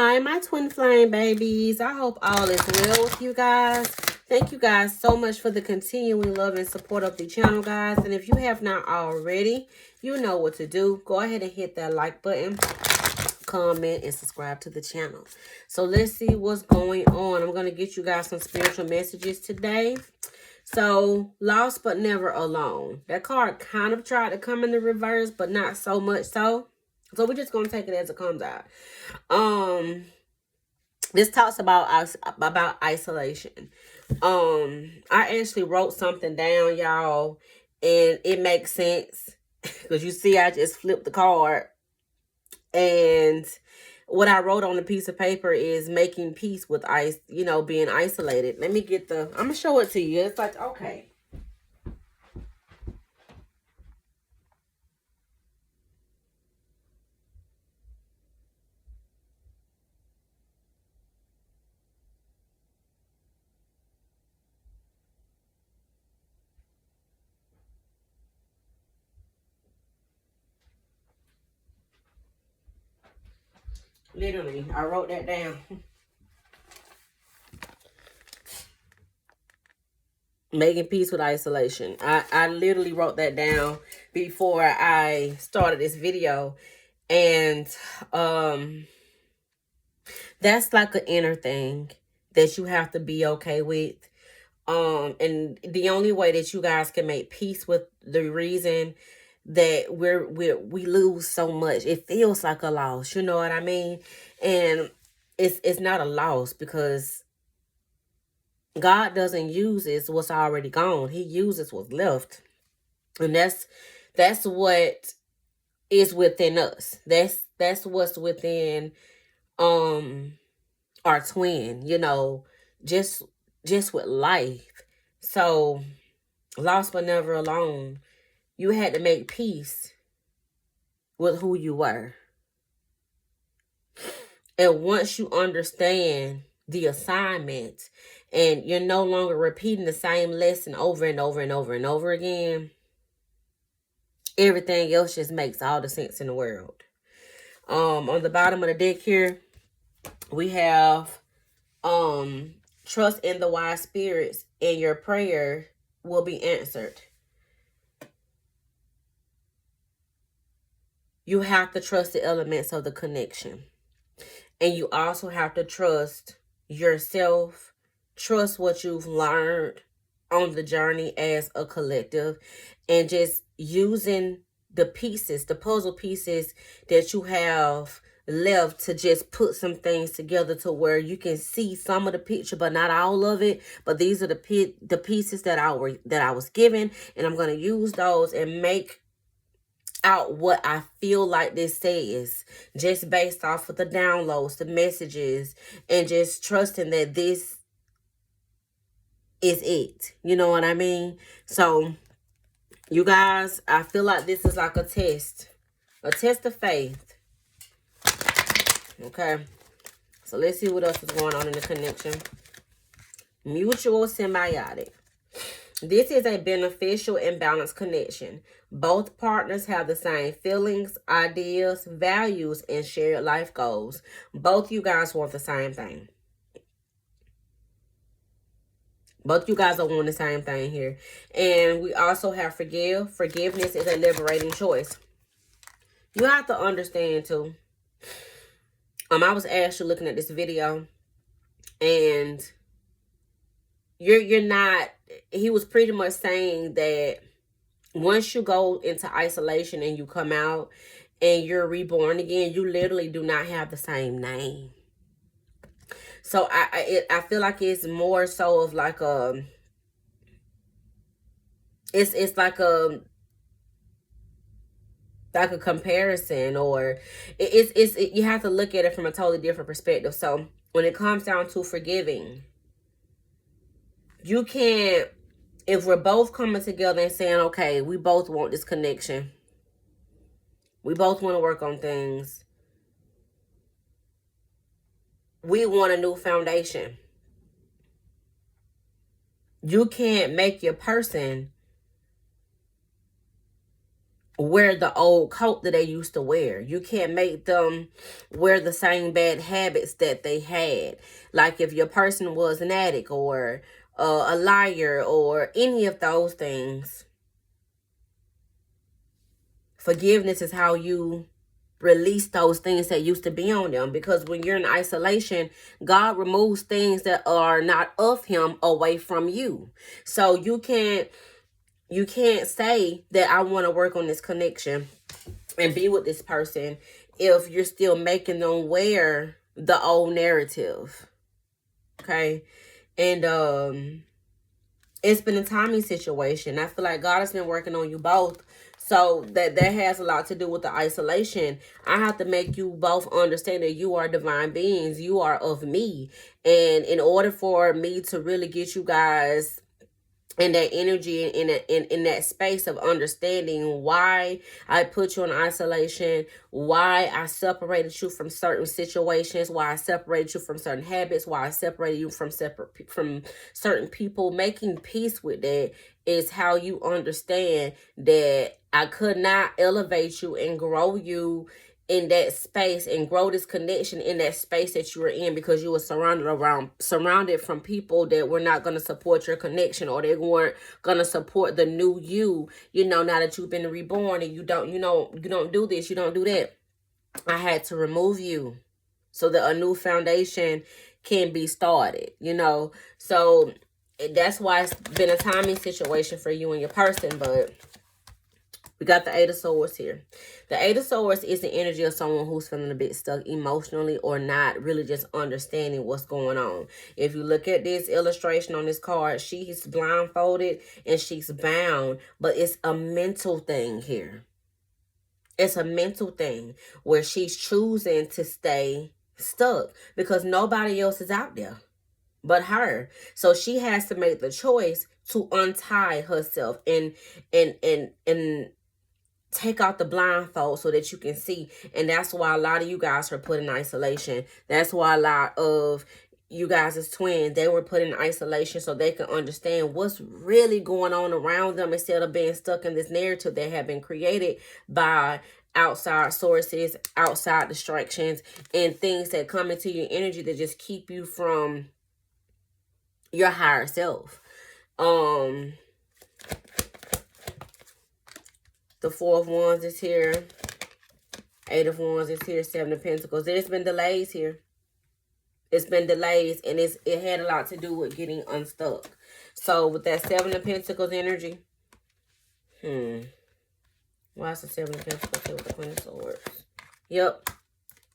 Hi, my twin flame babies. I hope all is well with you guys. Thank you guys so much for the continuing love and support of the channel, guys. And if you have not already, you know what to do. Go ahead and hit that like button, comment, and subscribe to the channel. So let's see what's going on. I'm going to get you guys some spiritual messages today. So, lost but never alone. That card kind of tried to come in the reverse, but not so much so. So we're just going to take it as it comes out. This talks about isolation. I actually wrote something down, y'all, and it makes sense because you see I just flipped the card, and what I wrote on the piece of paper is making peace with being isolated. Let me get I'm gonna show it to you. It's like, okay. Literally, I wrote that down. Making peace with isolation. I literally wrote that down before I started this video. And that's like an inner thing that you have to be okay with. And the only way that you guys can make peace with the reason that we lose so much, it feels like a loss, you know what I mean? And it's not a loss, because God doesn't use what's already gone. He uses what's left. And that's what is within us. That's what's within our twin, just with life. So, lost but never alone. You had to make peace with who you were. And once you understand the assignment, and you're no longer repeating the same lesson over and over and over and over again, everything else just makes all the sense in the world. On the bottom of the deck here, we have trust in the wise spirits, and your prayer will be answered. You have to trust the elements of the connection. And you also have to trust yourself, trust what you've learned on the journey as a collective, and just using the pieces, the puzzle pieces that you have left, to just put some things together to where you can see some of the picture, but not all of it. But these are the pieces that I was given, and I'm going to use those and make out what I feel like this says, just based off of the downloads, the messages, and just trusting that this is it. You know what I mean? So, you guys, I feel like this is like a test of faith. Okay, so let's see what else is going on in the connection. Mutual symbiotic. This is a beneficial and balanced connection. Both partners have the same feelings, ideas, values, and shared life goals. Both you guys want the same thing. Both you guys are wanting the same thing here. And we also have forgive. Forgiveness is a liberating choice. You have to understand too. I was actually looking at this video, and you're not, he was pretty much saying that once you go into isolation and you come out and you're reborn again, you literally do not have the same name. So I feel like it's more so of like it's like a comparison, or you have to look at it from a totally different perspective. So when it comes down to forgiving, you can't, if we're both coming together and saying, okay, we both want this connection, we both want to work on things, we want a new foundation, you can't make your person wear the old coat that they used to wear. You can't make them wear the same bad habits that they had. Like if your person was an addict or a liar or any of those things. Forgiveness is how you release those things that used to be on them, because when you're in isolation, God removes things that are not of him away from you. So you can't say that I want to work on this connection and be with this person if you're still making them wear the old narrative. Okay? And it's been a timing situation. I feel like God has been working on you both. So that has a lot to do with the isolation. I have to make you both understand that you are divine beings. You are of me. And in order for me to really get you guys in that energy, in that space of understanding why I put you in isolation, why I separated you from certain situations, why I separated you from certain habits, why I separated you from certain people, making peace with that is how you understand that I could not elevate you and grow you in that space and grow this connection in that space that you were in, because you were surrounded from people that were not going to support your connection, or they weren't going to support the new you, now that you've been reborn and you don't do this, you don't do that. I had to remove you so that a new foundation can be started, so that's why it's been a timing situation for you and your person. But we got the Eight of Swords here. The Eight of Swords is the energy of someone who's feeling a bit stuck emotionally or not really just understanding what's going on. If you look at this illustration on this card, she's blindfolded and she's bound, but it's a mental thing here. It's a mental thing where she's choosing to stay stuck because nobody else is out there but her. So she has to make the choice to untie herself and take out the blindfold so that you can see. And that's why a lot of you guys are put in isolation. That's why a lot of you guys as twins, they were put in isolation so they can understand what's really going on around them, instead of being stuck in this narrative that have been created by outside sources, outside distractions, and things that come into your energy that just keep you from your higher self. The Four of Wands is here. Eight of Wands is here. Seven of Pentacles. There's been delays here. It's been delays, and it had a lot to do with getting unstuck. So with that Seven of Pentacles energy, why is the Seven of Pentacles here with the Queen of Swords? Yep.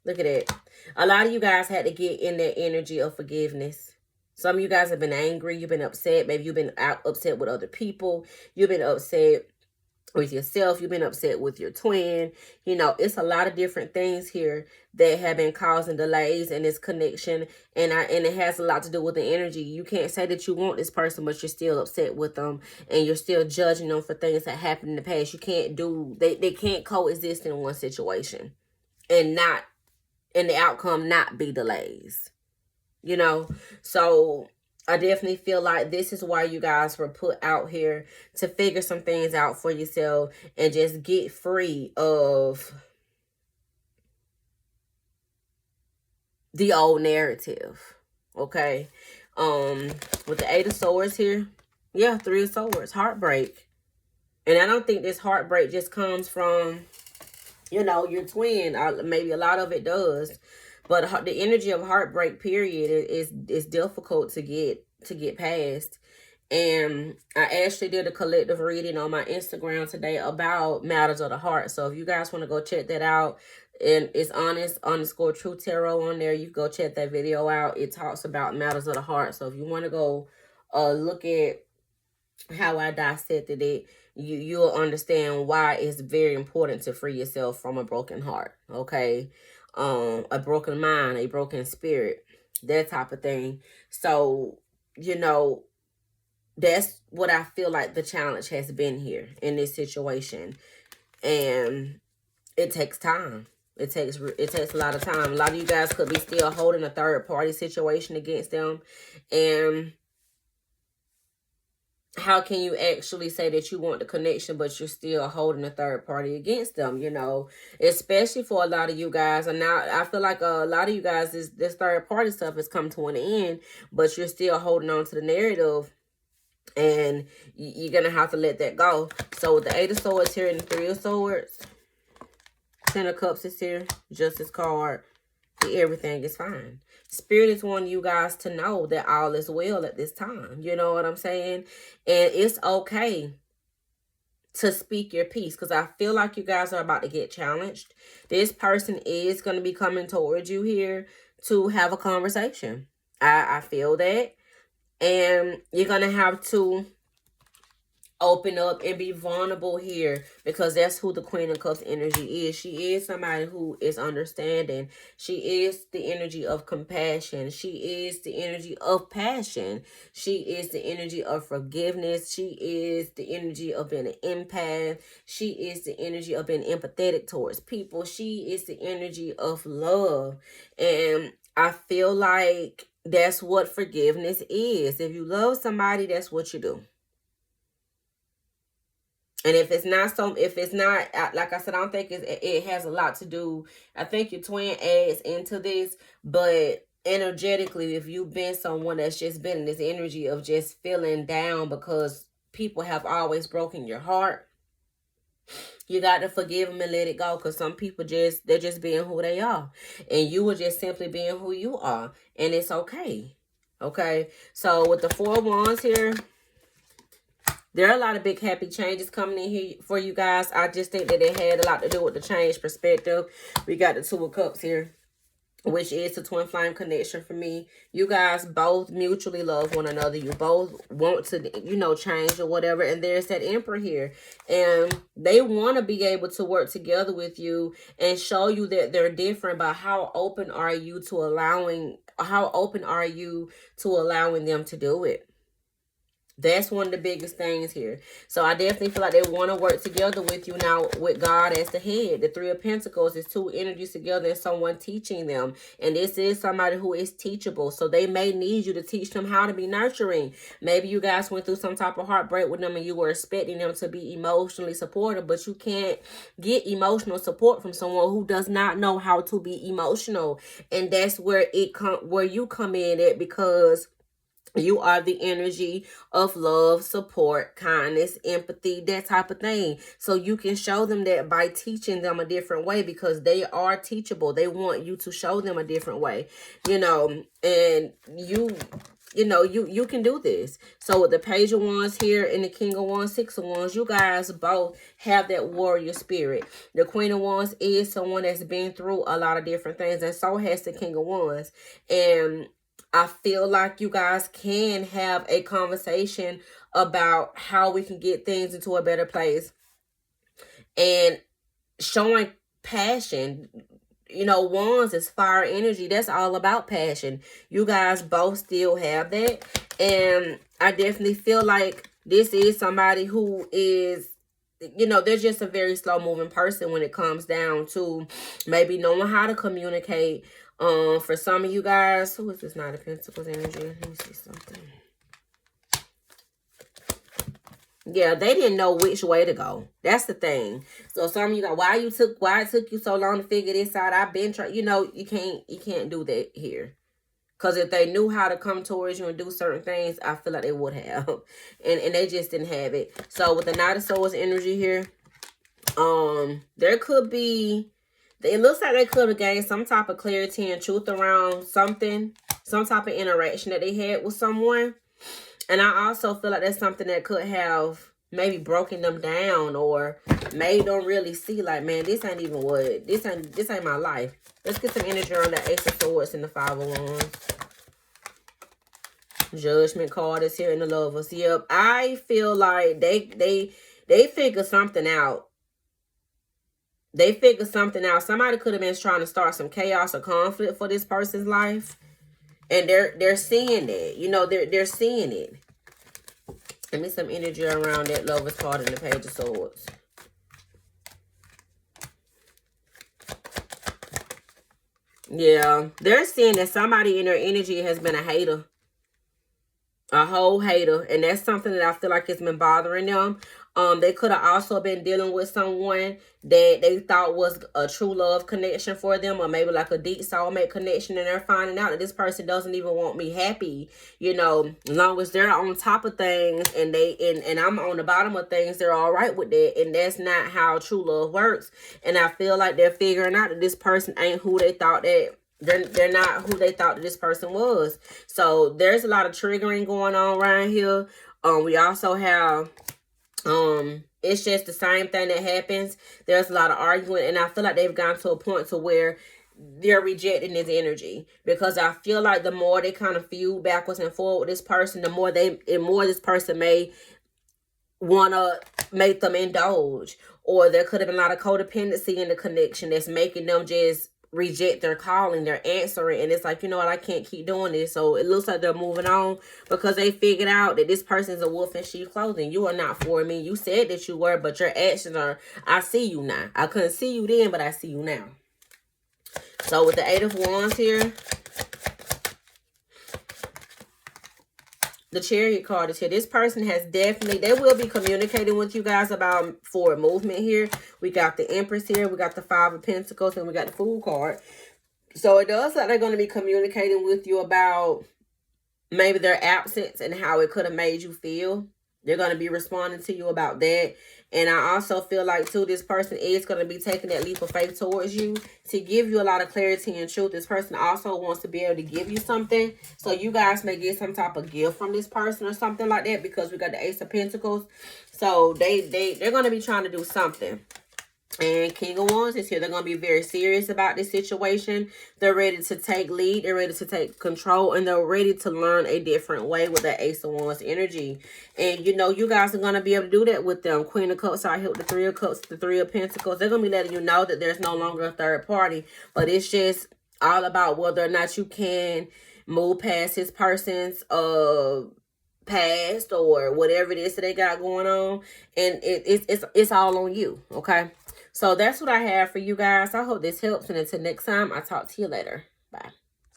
Look at that. A lot of you guys had to get in that energy of forgiveness. Some of you guys have been angry. You've been upset. Maybe you've been upset with other people. You've been upset with yourself. You've been upset with your twin. It's a lot of different things here that have been causing delays in this connection. And it has a lot to do with the energy. You can't say that you want this person, but you're still upset with them. And you're still judging them for things that happened in the past. You can't they can't coexist in one situation and the outcome not be delays. So I definitely feel like this is why you guys were put out here, to figure some things out for yourself and just get free of the old narrative. Okay. With the Eight of Swords here. Yeah, Three of Swords. Heartbreak. And I don't think this heartbreak just comes from, your twin. Maybe a lot of it does. But the energy of heartbreak, period, is difficult to get past. And I actually did a collective reading on my Instagram today about matters of the heart. So if you guys want to go check that out, and it's honest_true tarot on there, you can go check that video out. It talks about matters of the heart. So if you want to go look at how I dissected it, you'll understand why it's very important to free yourself from a broken heart. Okay. A broken mind, a broken spirit, that type of thing. So, that's what I feel like the challenge has been here in this situation. And it takes time. It takes a lot of time. A lot of you guys could be still holding a third party situation against them. And how can you actually say that you want the connection, but you're still holding a third party against them, you know, especially for a lot of you guys. And now I feel like a lot of you guys, this third party stuff has come to an end, but you're still holding on to the narrative, and you're going to have to let that go. So with the 8 of Swords here and the 3 of Swords, 10 of Cups is here, Justice card, everything is fine. Spirit is wanting you guys to know that all is well at this time. You know what I'm saying? And it's okay to speak your piece, because I feel like you guys are about to get challenged. This person is going to be coming towards you here to have a conversation. I feel that. And you're going to have to open up and be vulnerable here, because that's who the Queen of Cups energy is. She is somebody who is understanding. She is the energy of compassion. She is the energy of passion. She is the energy of forgiveness. She is the energy of being an empath. She is the energy of being empathetic towards people. She is the energy of love. And I feel like that's what forgiveness is. If you love somebody, that's what you do. And if it's not, like I said, I don't think it has a lot to do. I think your twin adds into this, but energetically, if you've been someone that's just been in this energy of just feeling down because people have always broken your heart, you got to forgive them and let it go, because some people they're just being who they are, and you were just simply being who you are, and it's okay. Okay, so with the 4 of Wands here, there are a lot of big happy changes coming in here for you guys. I just think that it had a lot to do with the change perspective. We got the 2 of Cups here, which is the twin flame connection for me. You guys both mutually love one another. You both want to, you know, change or whatever. And there's that Emperor here. And they want to be able to work together with you and show you that they're different. But how open are you to allowing them to do it? That's one of the biggest things here. So I definitely feel like they want to work together with you now, with God as the head. The 3 of Pentacles is 2 energies together and someone teaching them. And this is somebody who is teachable. So they may need you to teach them how to be nurturing. Maybe you guys went through some type of heartbreak with them and you were expecting them to be emotionally supportive, but you can't get emotional support from someone who does not know how to be emotional. And that's where you come in at, because you are the energy of love, support, kindness, empathy, that type of thing. So you can show them that by teaching them a different way, because they are teachable. They want you to show them a different way, you know, and you can do this. So with the Page of Wands here and the King of Wands, 6 of Wands, you guys both have that warrior spirit. The Queen of Wands is someone that's been through a lot of different things, and so has the King of Wands. And I feel like you guys can have a conversation about how we can get things into a better place. And showing passion, you know, Wands is fire energy. That's all about passion. You guys both still have that. And I definitely feel like this is somebody who is, you know, they're just a very slow moving person when it comes down to maybe knowing how to communicate. For some of you guys, who is this Knight of Pentacles energy? Let me see something. Yeah, they didn't know which way to go. That's the thing. So some of you go, why it took you so long to figure this out? I've been trying, you know, you can't do that here. Because if they knew how to come towards you and do certain things, I feel like they would have. And they just didn't have it. So with the Knight of Swords energy here, there could be, it looks like they could have gained some type of clarity and truth around something, some type of interaction that they had with someone. And I also feel like that's something that could have maybe broken them down or made them really see like, man, this ain't even what, this ain't my life. Let's get some energy on the Ace of Swords and the 5 of Wands. Judgment card is here in the Lovers. Yep, I feel like they figured something out. They figured something out. Somebody could have been trying to start some chaos or conflict for this person's life. And they're seeing it. You know, they're seeing it. Give me some energy around that Lovers card in the Page of Swords. Yeah, they're seeing that somebody in their energy has been a hater. A whole hater, and that's something that I feel like it's been bothering them. They could have also been dealing with someone that they thought was a true love connection for them, or maybe like a deep soulmate connection, and they're finding out that this person doesn't even want me happy. You know, as long as they're on top of things and and I'm on the bottom of things, they're all right with that. And that's not how true love works. And I feel like they're figuring out that this person ain't who they thought that they're not who they thought that this person was. So there's a lot of triggering going on around here. We also have it's just the same thing that happens. There's a lot of arguing, and I feel like they've gotten to a point to where they're rejecting this energy, because I feel like the more they kind of feud backwards and forward with this person, the more this person may want to make them indulge, or there could have been a lot of codependency in the connection that's making them just reject their calling, their answering, and it's like, you know what, I can't keep doing this. So it looks like they're moving on because they figured out that this person's a wolf in sheep clothing. You are not for me. You said that you were, but your actions are, I see you now. I couldn't see you then, but I see you now. So with the 8 of Wands here, the Chariot card is here. This person has definitely, they will be communicating with you guys about forward movement here. We got the Empress here. We got the 5 of Pentacles, and we got the Fool card. So it does like they're going to be communicating with you about maybe their absence and how it could have made you feel. They're going to be responding to you about that. And I also feel like, too, this person is going to be taking that leap of faith towards you to give you a lot of clarity and truth. This person also wants to be able to give you something. So you guys may get some type of gift from this person or something like that, because we got the Ace of Pentacles. So they're going to be trying to do something. And King of Wands is here. They're going to be very serious about this situation. They're ready to take lead. They're ready to take control. And they're ready to learn a different way with that Ace of Wands energy. And, you know, you guys are going to be able to do that with them. Queen of Cups out here with the 3 of Cups, the 3 of Pentacles. They're going to be letting you know that there's no longer a third party. But it's just all about whether or not you can move past this person's past or whatever it is that they got going on. And it's all on you, okay? So that's what I have for you guys. I hope this helps. And until next time, I'll talk to you later. Bye.